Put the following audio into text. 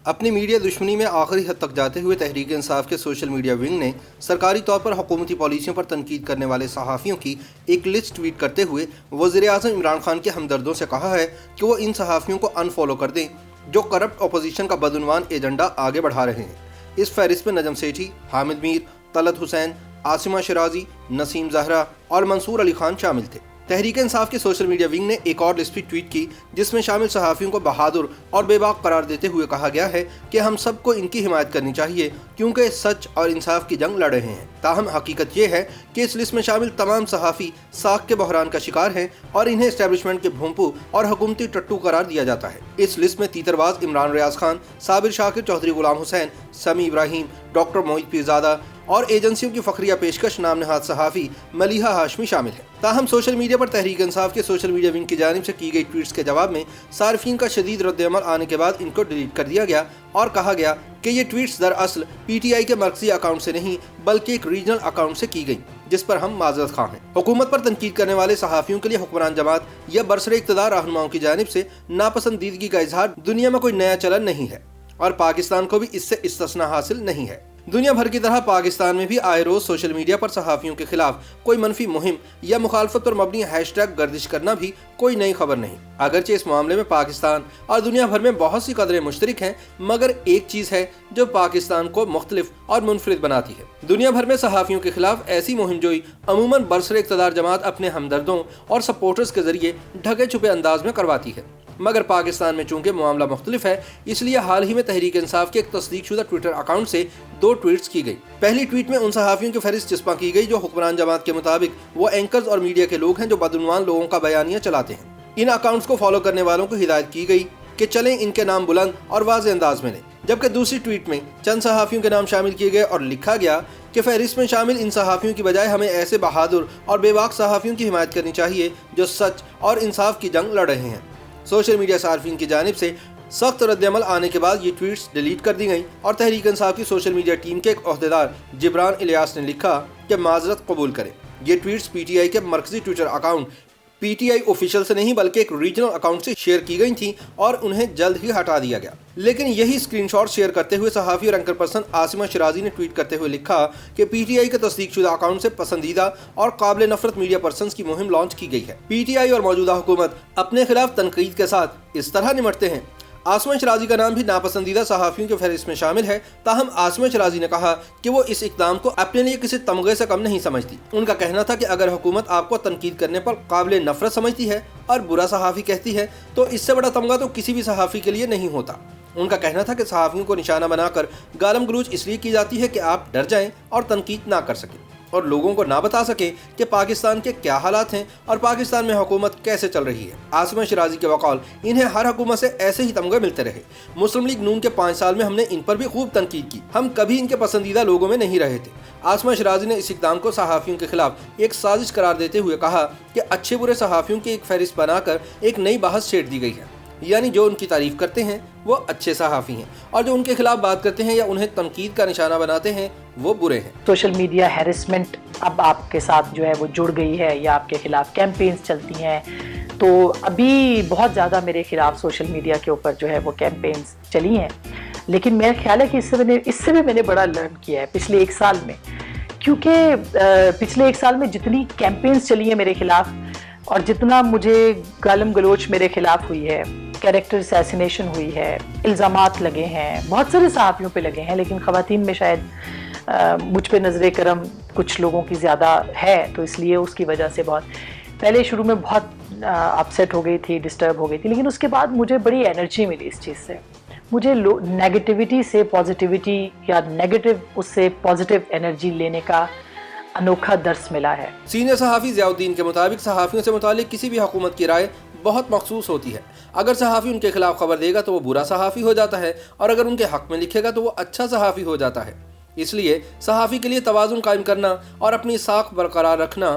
اپنی میڈیا دشمنی میں آخری حد تک جاتے ہوئے تحریک انصاف کے سوشل میڈیا ونگ نے سرکاری طور پر حکومتی پالیسیوں پر تنقید کرنے والے صحافیوں کی ایک لسٹ ٹویٹ کرتے ہوئے وزیر اعظم عمران خان کے ہمدردوں سے کہا ہے کہ وہ ان صحافیوں کو انفالو کر دیں جو کرپٹ اپوزیشن کا بدعنوان ایجنڈا آگے بڑھا رہے ہیں۔ اس فہرست میں نجم سیٹھی، حامد میر، طلعت حسین، عاصمہ شرازی، نسیم زہرا اور منصور علی خان شامل تھے۔ تحریک انصاف کے سوشل میڈیا ونگ نے ایک اور لسٹ بھی ٹویٹ کی جس میں شامل صحافیوں کو بہادر اور بے باک قرار دیتے ہوئے کہا گیا ہے کہ ہم سب کو ان کی حمایت کرنی چاہیے کیونکہ سچ اور انصاف کی جنگ لڑ رہے ہیں۔ تاہم حقیقت یہ ہے کہ اس لسٹ میں شامل تمام صحافی ساکھ کے بحران کا شکار ہیں اور انہیں اسٹیبلشمنٹ کے بھونپو اور حکومتی ٹٹو قرار دیا جاتا ہے۔ اس لسٹ میں تیترباز عمران ریاض خان، صابر شاکر، چودھری غلام حسین، سمیع ابراہیم، ڈاکٹر موعد پیرزادہ اور ایجنسیوں کی فخریہ پیشکش نام نہاد صحافی ملیحہ ہاشمی شامل ہیں۔ تاہم سوشل میڈیا پر تحریک انصاف کے سوشل میڈیا ونگ کی جانب سے کی گئی ٹویٹس کے جواب میں صارفین کا شدید رد عمل آنے کے بعد ان کو ڈیلیٹ کر دیا گیا اور کہا گیا کہ یہ ٹویٹس دراصل پی ٹی آئی کے مرکزی اکاؤنٹ سے نہیں بلکہ ایک ریجنل اکاؤنٹ سے کی گئی جس پر ہم معذرت خواہ ہیں۔ حکومت پر تنقید کرنے والے صحافیوں کے لیے حکمران جماعت یا برسر اقتدار رہنماؤں کی جانب سے ناپسندیدگی کا اظہار دنیا میں کوئی نیا چلن نہیں ہے اور پاکستان کو بھی اس سے استثناء حاصل نہیں ہے۔ دنیا بھر کی طرح پاکستان میں بھی آئے روز سوشل میڈیا پر صحافیوں کے خلاف کوئی منفی مہم یا مخالفت پر مبنی ہیش ٹیگ گردش کرنا بھی کوئی نئی خبر نہیں۔ اگرچہ اس معاملے میں پاکستان اور دنیا بھر میں بہت سی قدریں مشترک ہیں، مگر ایک چیز ہے جو پاکستان کو مختلف اور منفرد بناتی ہے۔ دنیا بھر میں صحافیوں کے خلاف ایسی مہم جوئی عموماً برسر اقتدار جماعت اپنے ہمدردوں اور سپورٹرز کے ذریعے ڈھکے چھپے انداز میں کرواتی ہے، مگر پاکستان میں چونکہ معاملہ مختلف ہے اس لیے حال ہی میں تحریک انصاف کے ایک تصدیق شدہ ٹویٹر اکاؤنٹ سے 2 ٹویٹس کی گئی۔ پہلی ٹویٹ میں ان صحافیوں کی فہرست چسپاں کی گئی جو حکمران جماعت کے مطابق وہ اینکرز اور میڈیا کے لوگ ہیں جو بدعنوان لوگوں کا بیانیہ چلاتے ہیں۔ ان اکاؤنٹس کو فالو کرنے والوں کو ہدایت کی گئی کہ چلیں ان کے نام بلند اور واضح انداز میں لیں، جبکہ دوسری ٹویٹ میں چند صحافیوں کے نام شامل کیے گئے اور لکھا گیا کہ فہرست میں شامل ان صحافیوں کی بجائے ہمیں ایسے بہادر اور بے باک صحافیوں کی حمایت کرنی چاہیے جو سچ اور انصاف کی جنگ لڑ رہے ہیں۔ سوشل میڈیا صارفین کی جانب سے سخت رد عمل آنے کے بعد یہ ٹویٹس ڈیلیٹ کر دی گئیں اور تحریک انصاف کی سوشل میڈیا ٹیم کے ایک عہدیدار جبران الیاس نے لکھا کہ معذرت قبول کریں۔ یہ ٹویٹس پی ٹی آئی کے مرکزی Twitter account P T I official سے نہیں بلکہ ایک ریجنل اکاؤنٹ سے شیئر کی گئی تھیں اور انہیں جلد ہی ہٹا دیا گیا۔ لیکن یہی اسکرین شاٹ شیئر کرتے ہوئے صحافی اور اینکر پرسن عاصمہ شرازی نے ٹویٹ کرتے ہوئے لکھا کہ پی ٹی آئی کے تصدیق شدہ اکاؤنٹ سے پسندیدہ اور قابل نفرت میڈیا پرسنز کی مہم لانچ کی گئی ہے۔ پی ٹی آئی اور موجودہ حکومت اپنے خلاف تنقید کے ساتھ اس طرح نمٹتے ہیں۔ عاصمہ شرازی کا نام بھی ناپسندیدہ صحافیوں کے فہرست میں شامل ہے، تاہم عاصمہ شرازی نے کہا کہ وہ اس اقدام کو اپنے لیے کسی تمغے سے کم نہیں سمجھتی۔ ان کا کہنا تھا کہ اگر حکومت آپ کو تنقید کرنے پر قابل نفرت سمجھتی ہے اور برا صحافی کہتی ہے تو اس سے بڑا تمغہ تو کسی بھی صحافی کے لیے نہیں ہوتا۔ ان کا کہنا تھا کہ صحافیوں کو نشانہ بنا کر گالم گلوچ اس لیے کی جاتی ہے کہ آپ ڈر جائیں اور تنقید نہ کر سکیں اور لوگوں کو نہ بتا سکیں کہ پاکستان کے کیا حالات ہیں اور پاکستان میں حکومت کیسے چل رہی ہے۔ عاصمہ شرازی کے وقال انہیں ہر حکومت سے ایسے ہی تمغے ملتے رہے۔ مسلم لیگ نون کے 5 سال میں ہم نے ان پر بھی خوب تنقید کی، ہم کبھی ان کے پسندیدہ لوگوں میں نہیں رہے تھے۔ عاصمہ شرازی نے اس اقدام کو صحافیوں کے خلاف ایک سازش قرار دیتے ہوئے کہا کہ اچھے برے صحافیوں کی ایک فہرست بنا کر ایک نئی بحث چھیڑ دی گئی ہے، یعنی جو ان کی تعریف کرتے ہیں وہ اچھے صحافی ہیں اور جو ان کے خلاف بات کرتے ہیں یا انہیں تنقید کا نشانہ بناتے ہیں وہ برے ہیں۔ سوشل میڈیا ہیرسمنٹ اب آپ کے ساتھ جو ہے وہ جڑ گئی ہے یا آپ کے خلاف کیمپینز چلتی ہیں، تو ابھی بہت زیادہ میرے خلاف سوشل میڈیا کے اوپر جو ہے وہ کیمپینز چلی ہیں، لیکن میرا خیال ہے کہ اس سے بھی میں نے بڑا لرن کیا ہے پچھلے 1 سال میں، کیونکہ پچھلے 1 سال میں جتنی کیمپینز چلی ہیں میرے خلاف اور جتنا مجھے گالم گلوچ میرے خلاف ہوئی ہے، کیریکٹر اسیسینیشن ہوئی ہے، الزامات لگے ہیں، بہت سارے صحافیوں پہ لگے ہیں، لیکن خواتین میں شاید مجھ پہ نظر کرم کچھ لوگوں کی زیادہ ہے، تو اس لیے اس کی وجہ سے بہت پہلے شروع میں بہت اپسیٹ ہو گئی تھی، ڈسٹرب ہو گئی تھی، لیکن اس کے بعد مجھے بڑی انرجی ملی اس چیز سے۔ مجھے نیگیٹیوٹی سے پازیٹیوٹی یا نیگیٹو اس سے پازیٹیو انرجی لینے کا انوکھا درس ملا ہے۔ سینئر صحافی ضیاء الدین کے مطابق صحافیوں سے متعلق کسی بھی حکومت کی رائے بہت مخصوص ہوتی ہے۔ اگر صحافی ان کے خلاف خبر دے گا تو وہ برا صحافی ہو جاتا ہے اور اگر ان کے حق میں لکھے گا تو وہ اچھا صحافی ہو جاتا ہے۔ اس لیے صحافی کے لیے توازن قائم کرنا اور اپنی ساکھ برقرار رکھنا